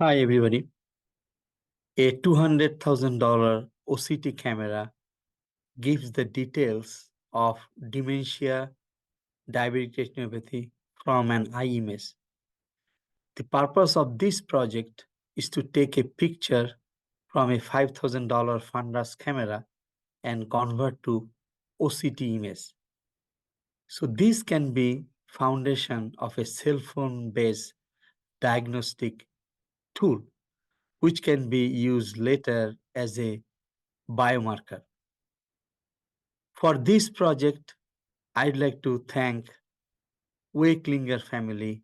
Hi, everybody. A $200,000 OCT camera gives the details of dementia diabetic retinopathy from an eye image. The purpose of this project is to take a picture from a $5,000 fundus camera and convert to OCT image. So this can be foundation of a cell phone based diagnostic tool, which can be used later as a biomarker. For this project, I'd like to thank Klingler family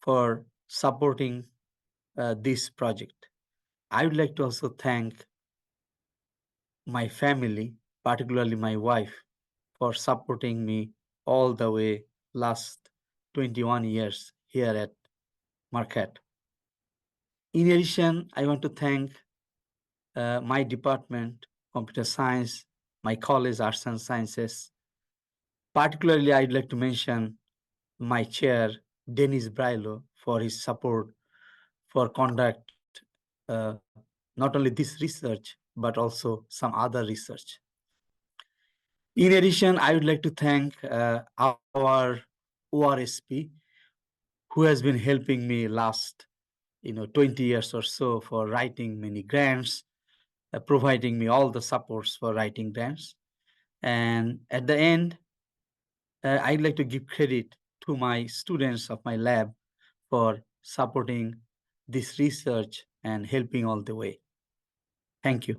for supporting this project. I would like to also thank my family, particularly my wife, for supporting me all the way last 21 years here at Marquette. In addition, I want to thank my department, computer science, my college, arts and sciences. Particularly, I'd like to mention my chair, Denis Brailo, for his support for conduct uh, not only this research, but also some other research. In addition, I would like to thank our ORSP, who has been helping me last 20 years or so for writing many grants, providing me all the supports for writing grants. And at the end, I'd like to give credit to my students of my lab for supporting this research and helping all the way. Thank you.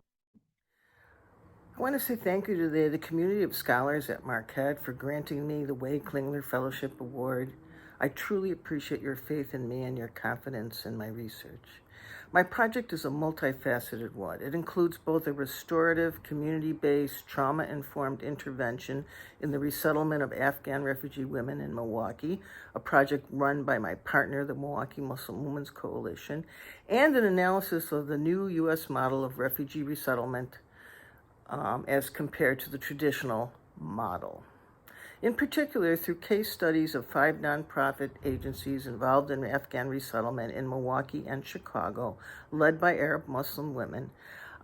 I want to say thank you to the community of scholars at Marquette for granting me the Klingler Fellowship Award. I truly appreciate your faith in me and your confidence in my research. My project is a multifaceted one. It includes both a restorative, community-based, trauma-informed intervention in the resettlement of Afghan refugee women in Milwaukee, a project run by my partner, the Milwaukee Muslim Women's Coalition, and an analysis of the new U.S. model of refugee resettlement as compared to the traditional model. In particular, through case studies of 5 nonprofit agencies involved in Afghan resettlement in Milwaukee and Chicago, led by Arab Muslim women,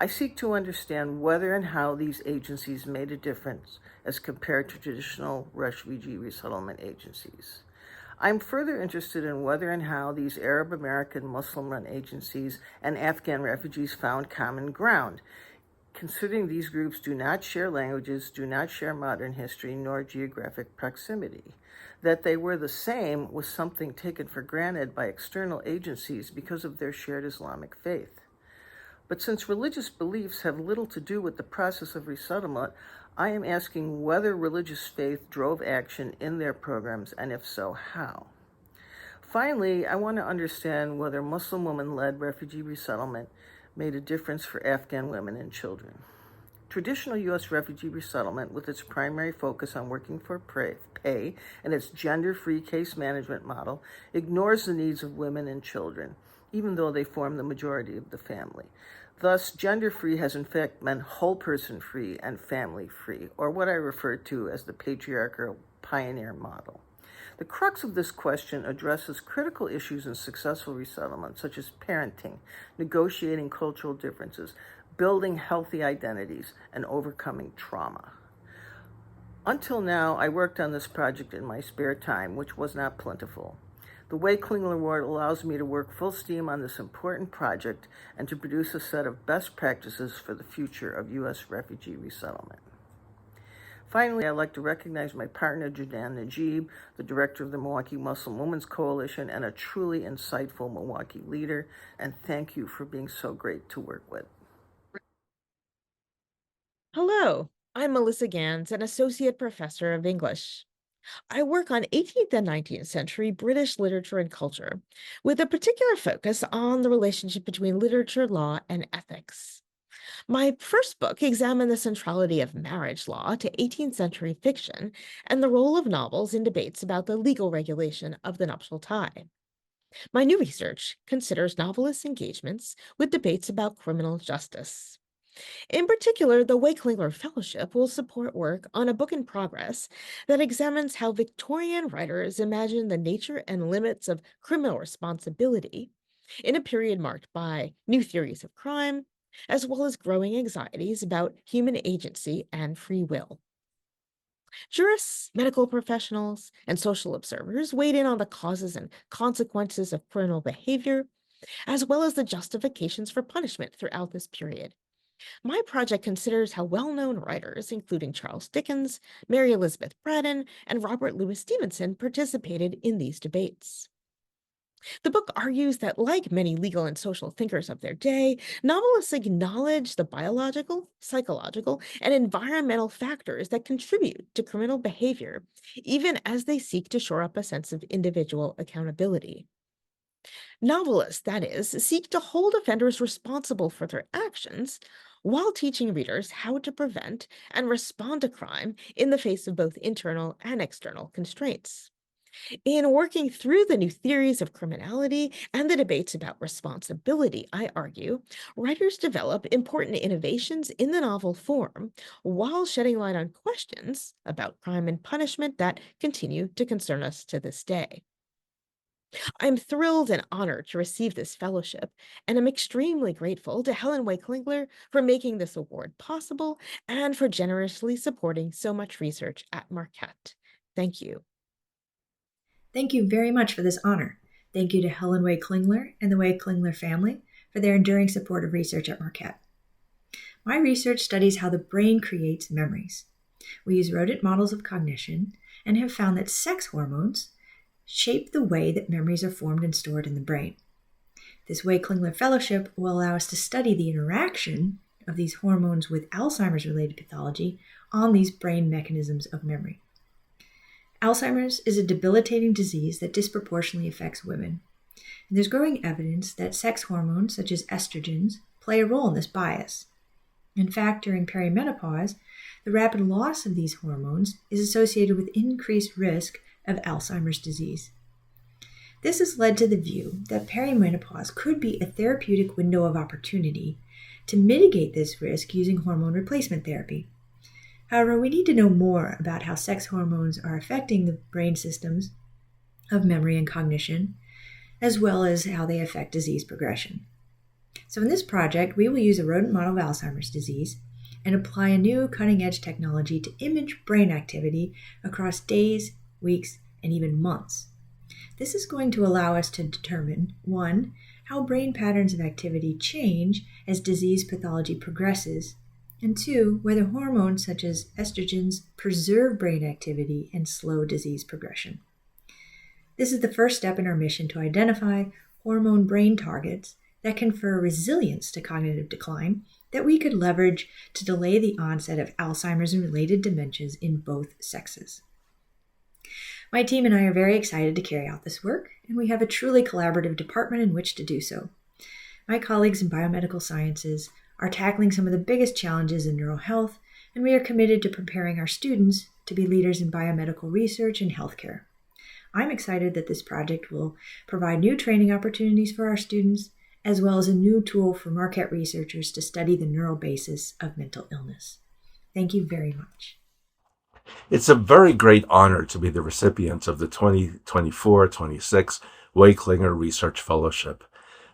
I seek to understand whether and how these agencies made a difference as compared to traditional refugee resettlement agencies. I'm further interested in whether and how these Arab American Muslim-run agencies and Afghan refugees found common ground, considering these groups do not share languages, do not share modern history, nor geographic proximity. That they were the same was something taken for granted by external agencies because of their shared Islamic faith. But since religious beliefs have little to do with the process of resettlement, I am asking whether religious faith drove action in their programs, and if so, how. Finally, I want to understand whether Muslim women-led refugee resettlement made a difference for Afghan women and children. Traditional U.S. refugee resettlement, with its primary focus on working for pay and its gender-free case management model, ignores the needs of women and children, even though they form the majority of the family. Thus, gender-free has in fact meant whole-person-free and family-free, or what I refer to as the patriarchal pioneer model. The crux of this question addresses critical issues in successful resettlement, such as parenting, negotiating cultural differences, building healthy identities, and overcoming trauma. Until now, I worked on this project in my spare time, which was not plentiful. The Klingler Award allows me to work full steam on this important project and to produce a set of best practices for the future of U.S. refugee resettlement. Finally, I'd like to recognize my partner, Judan Najib, the director of the Milwaukee Muslim Women's Coalition and a truly insightful Milwaukee leader, and thank you for being so great to work with. Hello, I'm Melissa Gans, an associate professor of English. I work on 18th and 19th century British literature and culture, with a particular focus on the relationship between literature, law, and ethics. My first book examined the centrality of marriage law to 18th century fiction and the role of novels in debates about the legal regulation of the nuptial tie. My new research considers novelists' engagements with debates about criminal justice. In particular, the Klingler Fellowship will support work on a book in progress that examines how Victorian writers imagined the nature and limits of criminal responsibility in a period marked by new theories of crime, as well as growing anxieties about human agency and free will. Jurists, medical professionals, and social observers weighed in on the causes and consequences of criminal behavior, as well as the justifications for punishment throughout this period. My project considers how well known writers, including Charles Dickens, Mary Elizabeth Braddon, and Robert Louis Stevenson, participated in these debates. The book argues that, like many legal and social thinkers of their day, novelists acknowledge the biological, psychological, and environmental factors that contribute to criminal behavior, even as they seek to shore up a sense of individual accountability. Novelists, that is, seek to hold offenders responsible for their actions while teaching readers how to prevent and respond to crime in the face of both internal and external constraints. In working through the new theories of criminality and the debates about responsibility, I argue, writers develop important innovations in the novel form while shedding light on questions about crime and punishment that continue to concern us to this day. I'm thrilled and honored to receive this fellowship, and I'm extremely grateful to Helen Way Klingler for making this award possible and for generously supporting so much research at Marquette. Thank you. Thank you very much for this honor. Thank you to Helen Way Klingler and the Way Klingler family for their enduring support of research at Marquette. My research studies how the brain creates memories. We use rodent models of cognition and have found that sex hormones shape the way that memories are formed and stored in the brain. This Way Klingler Fellowship will allow us to study the interaction of these hormones with Alzheimer's-related pathology on these brain mechanisms of memory. Alzheimer's is a debilitating disease that disproportionately affects women. And there's growing evidence that sex hormones, such as estrogens, play a role in this bias. In fact, during perimenopause, the rapid loss of these hormones is associated with increased risk of Alzheimer's disease. This has led to the view that perimenopause could be a therapeutic window of opportunity to mitigate this risk using hormone replacement therapy. However, we need to know more about how sex hormones are affecting the brain systems of memory and cognition, as well as how they affect disease progression. So in this project, we will use a rodent model of Alzheimer's disease and apply a new cutting-edge technology to image brain activity across days, weeks, and even months. This is going to allow us to determine, 1, how brain patterns of activity change as disease pathology progresses, and 2, whether hormones such as estrogens preserve brain activity and slow disease progression. This is the first step in our mission to identify hormone brain targets that confer resilience to cognitive decline that we could leverage to delay the onset of Alzheimer's and related dementias in both sexes. My team and I are very excited to carry out this work, and we have a truly collaborative department in which to do so. My colleagues in biomedical sciences are tackling some of the biggest challenges in neural health, and we are committed to preparing our students to be leaders in biomedical research and healthcare. I'm excited that this project will provide new training opportunities for our students, as well as a new tool for Marquette researchers to study the neural basis of mental illness. Thank you very much. It's a very great honor to be the recipient of the 2024-26 Way Klingler Research Fellowship.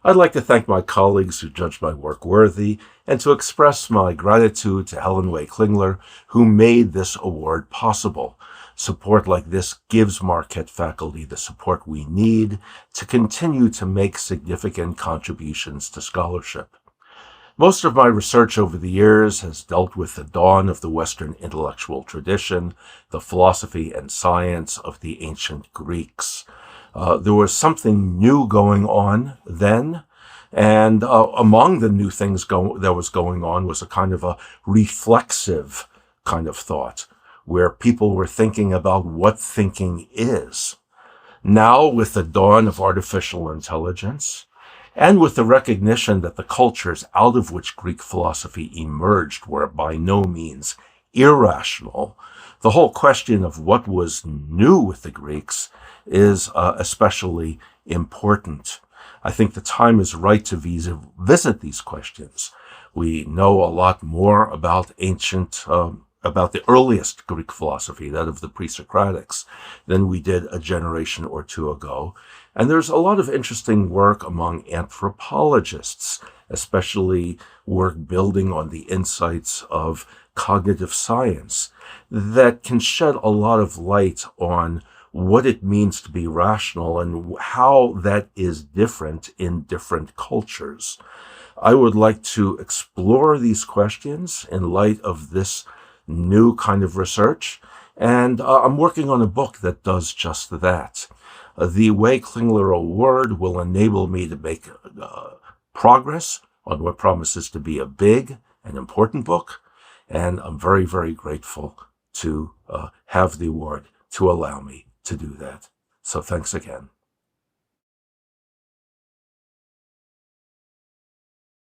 I'd like to thank my colleagues who judged my work worthy and to express my gratitude to Helen Way Klingler, who made this award possible. Support like this gives Marquette faculty the support we need to continue to make significant contributions to scholarship. Most of my research over the years has dealt with the dawn of the Western intellectual tradition, the philosophy and science of the ancient Greeks. There was something new going on then, and among the new things that was going on was a kind of a reflexive kind of thought, where people were thinking about what thinking is. Now, with the dawn of artificial intelligence, and with the recognition that the cultures out of which Greek philosophy emerged were by no means irrational, the whole question of what was new with the Greeks is especially important. I think the time is right to visit these questions. We know a lot more about about the earliest Greek philosophy, that of the pre-Socratics, than we did a generation or two ago. And there's a lot of interesting work among anthropologists, especially work building on the insights of cognitive science, that can shed a lot of light on what it means to be rational and how that is different in different cultures. I would like to explore these questions in light of this new kind of research, and I'm working on a book that does just that. The Way Klingler Award will enable me to make progress on what promises to be a big and important book, and I'm very, very grateful to have the award to allow me to do that. So thanks again.